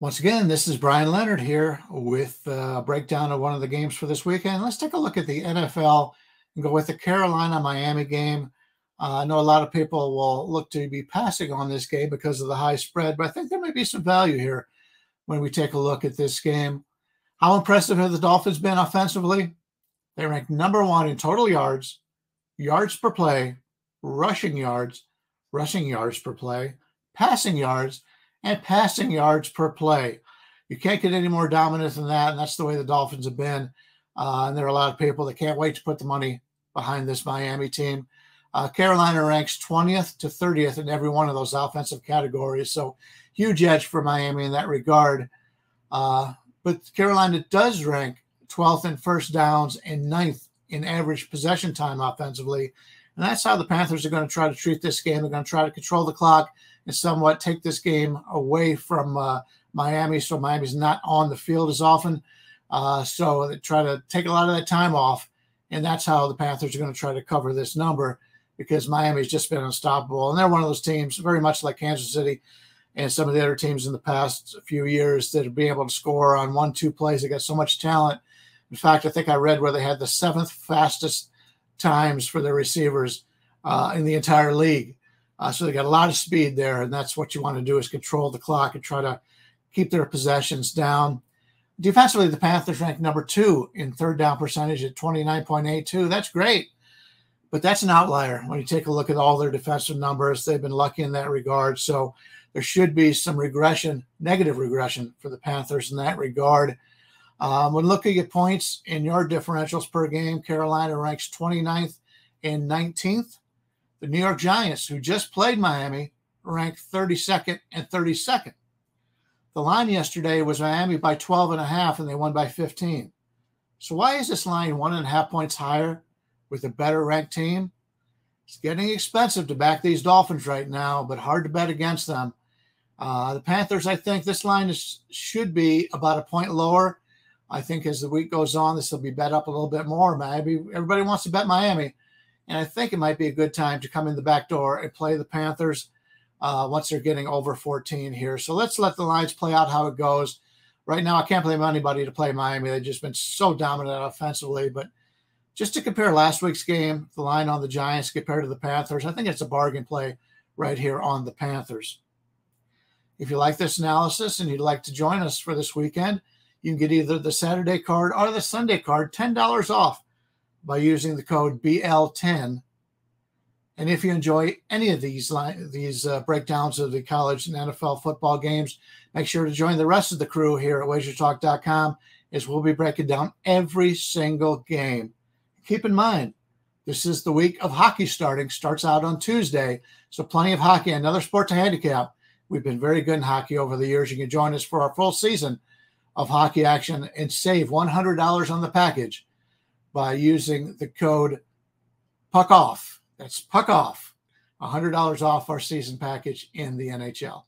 Once again, this is Brian Leonard here with a breakdown of one of the games for this weekend. Let's take a look at the NFL and go with the Carolina-Miami game. I know a lot of people will look to be passing on this game because of the high spread, but I think there may be some value here when we take a look at this game. How impressive have the Dolphins been offensively? They rank number one in total yards, yards per play, rushing yards per play, passing yards, and passing yards per play. You can't get any more dominant than that, and that's the way the Dolphins have been. And there are a lot of people that can't wait to put the money behind this Miami team. Carolina ranks 20th to 30th in every one of those offensive categories, so huge edge for Miami in that regard. But Carolina does rank 12th in first downs and 9th in average possession time offensively. And that's how the Panthers are going to try to treat this game. They're going to try to control the clock and somewhat take this game away from Miami, so Miami's not on the field as often. So they try to take a lot of that time off, and that's how the Panthers are going to try to cover this number, because Miami's just been unstoppable. And they're one of those teams, very much like Kansas City and some of the other teams in the past few years, that are being able to score on 1-2 plays. They got so much talent. In fact, I think I read where they had the 7th fastest times for their receivers in the entire league. So they got a lot of speed there, and that's what you want to do, is control the clock and try to keep their possessions down. Defensively, the Panthers rank number 2 in third down percentage at 29.82. That's great, but that's an outlier. When you take a look at all their defensive numbers, they've been lucky in that regard. So there should be some regression, negative regression for the Panthers in that regard. When looking at points and yard differentials per game, Carolina ranks 29th and 19th. The New York Giants, who just played Miami, ranked 32nd and 32nd. The line yesterday was Miami by 12.5, and they won by 15. So why is this line 1.5 points higher with a better ranked team? It's getting expensive to back these Dolphins right now, but hard to bet against them. The Panthers, I think this line should be about a point lower. I think as the week goes on, this will be bet up a little bit more. Maybe everybody wants to bet Miami, and I think it might be a good time to come in the back door and play the Panthers once they're getting over 14 here. So let's let the lines play out how it goes. Right now, I can't blame anybody to play Miami. They've just been so dominant offensively. But just to compare last week's game, the line on the Giants compared to the Panthers, I think it's a bargain play right here on the Panthers. If you like this analysis and you'd like to join us for this weekend, you can get either the Saturday card or the Sunday card $10 off by using the code BL10. And if you enjoy any of these breakdowns of the college and NFL football games, make sure to join the rest of the crew here at wagertalk.com, as we'll be breaking down every single game. Keep in mind, this is the week of hockey starts out on Tuesday, so plenty of hockey, another sport to handicap. We've been very good in hockey over the years. You can join us for our full season of hockey action and save $100 on the package by using the code PUCKOFF. That's PUCKOFF, $100 off our season package in the NHL.